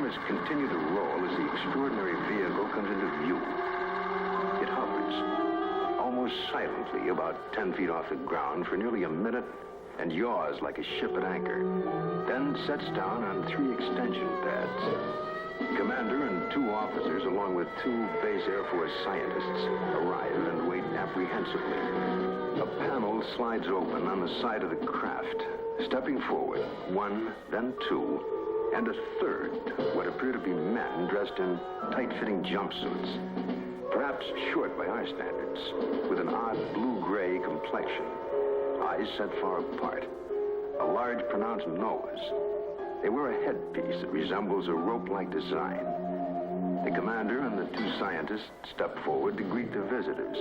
cameras continue to roll as the extraordinary vehicle comes into view. It hovers, almost silently, about 10 feet off the ground for nearly a minute and yaws like a ship at anchor, then sets down on 3 extension pads. The commander and 2 officers, along with 2 base Air Force scientists, arrive and wait apprehensively. A panel slides open on the side of the craft. Stepping forward, 1, then 2, and a third, what appear to be men dressed in tight-fitting jumpsuits, perhaps short by our standards, with an odd blue-gray complexion, eyes set far apart, a large pronounced nose. They wear a headpiece that resembles a rope-like design. The commander and the 2 scientists step forward to greet the visitors.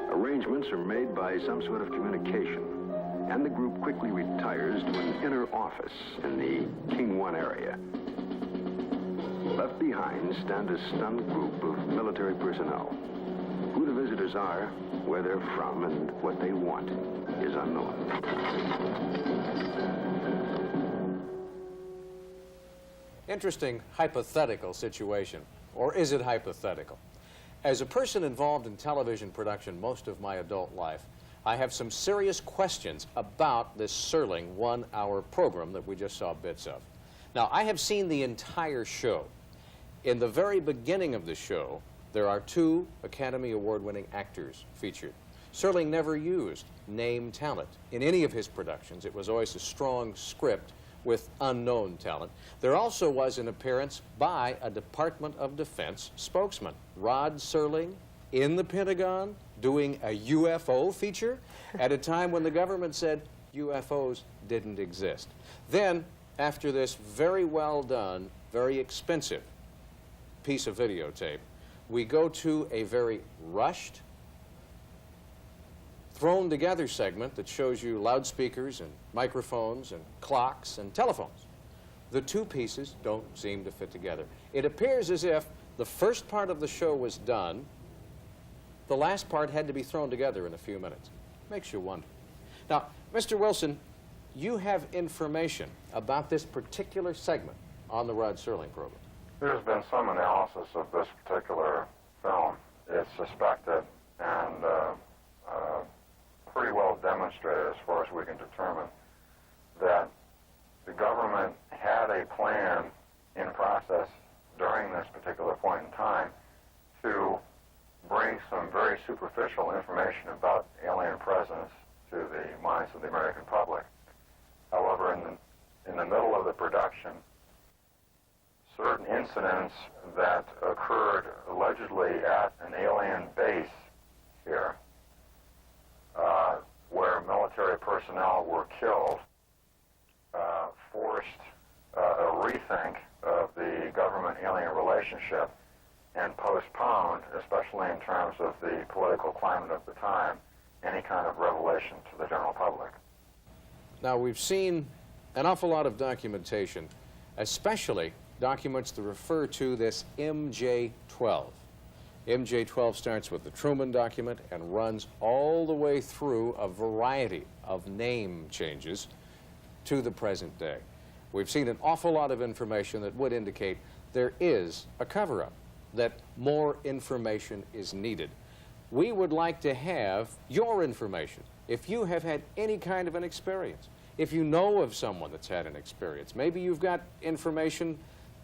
Arrangements are made by some sort of communication, and the group quickly retires to an inner office in the King 1 area. Left behind stand a stunned group of military personnel. Who the visitors are, where they're from, and what they want is unknown. Interesting hypothetical situation. Or is it hypothetical? As a person involved in television production most of my adult life, I have some serious questions about this Serling 1-hour program that we just saw bits of. Now, I have seen the entire show. In the very beginning of the show, there are 2 Academy Award-winning actors featured. Serling never used name talent in any of his productions. It was always a strong script with unknown talent. There also was an appearance by a Department of Defense spokesman, Rod Serling, in the Pentagon, doing a UFO feature at a time when the government said UFOs didn't exist. Then, after this very well done, very expensive piece of videotape, we go to a very rushed, thrown together segment that shows you loudspeakers and microphones and clocks and telephones. The 2 pieces don't seem to fit together. It appears as if the first part of the show was done, the last part had to be thrown together in a few minutes. Makes you wonder. Now, Mr. Wilson, you have information about this particular segment on the Rod Serling program. There's been some analysis of this particular film. It's suspected and pretty well demonstrated, as far as we can determine, that the government had a plan in process during this particular point in time to bring some very superficial information about alien presence to the minds of the American public. However, in the middle of the production, certain incidents that occurred allegedly at an alien base here, where military personnel were killed, forced a rethink of the government-alien relationship and postponed, especially in terms of the political climate of the time, any kind of revelation to the general public. Now, we've seen an awful lot of documentation, especially documents that refer to this MJ-12. MJ-12 starts with the Truman document and runs all the way through a variety of name changes to the present day. We've seen an awful lot of information that would indicate there is a cover-up, that more information is needed. We would like to have your information. If you have had any kind of an experience, if you know of someone that's had an experience, maybe you've got information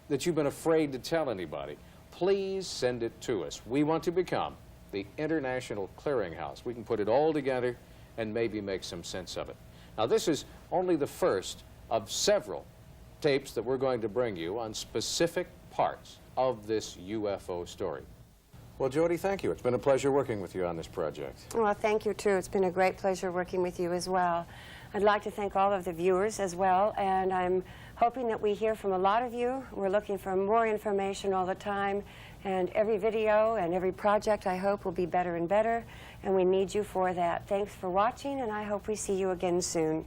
that you've been afraid to tell anybody, please send it to us. We want to become the International Clearinghouse. We can put it all together and maybe make some sense of it. Now, this is only the first of several tapes that we're going to bring you on specific parts of this UFO story. Well, Jody, thank you. It's been a pleasure working with you on this project. Well, thank you, too. It's been a great pleasure working with you as well. I'd like to thank all of the viewers as well, and I'm hoping that we hear from a lot of you. We're looking for more information all the time, and every video and every project, I hope, will be better and better, and we need you for that. Thanks for watching, and I hope we see you again soon.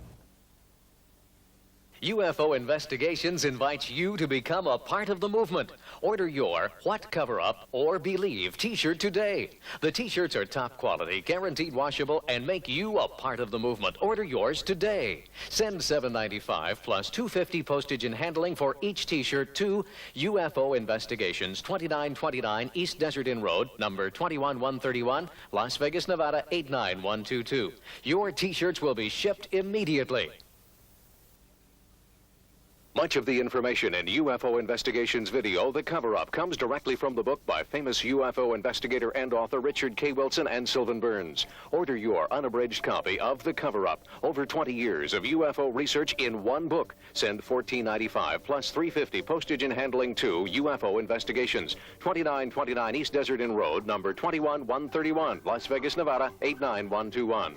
UFO Investigations invites you to become a part of the movement. Order your What Cover Up or Believe t-shirt today. The t-shirts are top quality, guaranteed washable, and make you a part of the movement. Order yours today. Send $7.95 plus $2.50 postage and handling for each t-shirt to UFO Investigations, 2929 East Desert Inn Road, number 21131, Las Vegas, Nevada 89122. Your t-shirts will be shipped immediately. Much of the information in UFO Investigations video, The Cover-Up, comes directly from the book by famous UFO investigator and author Richard K. Wilson and Sylvan Burns. Order your unabridged copy of The Cover-Up. Over 20 years of UFO research in one book. Send $14.95 plus $3.50 postage and handling to UFO Investigations, 2929 East Desert Inn Road, number 21131, Las Vegas, Nevada 89121.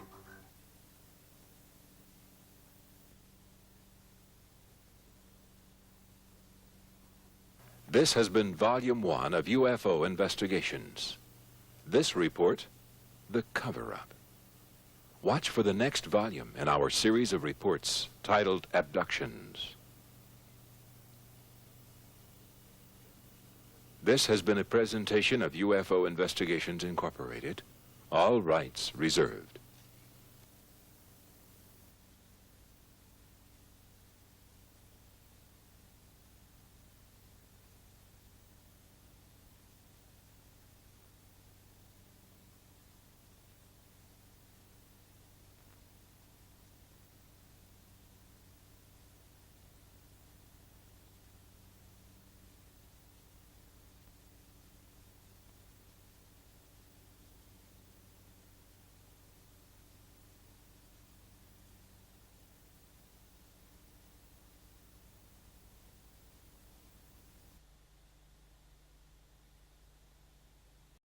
This has been Volume 1 of UFO Investigations. This report, The Cover-Up. Watch for the next volume in our series of reports titled Abductions. This has been a presentation of UFO Investigations Incorporated. All rights reserved.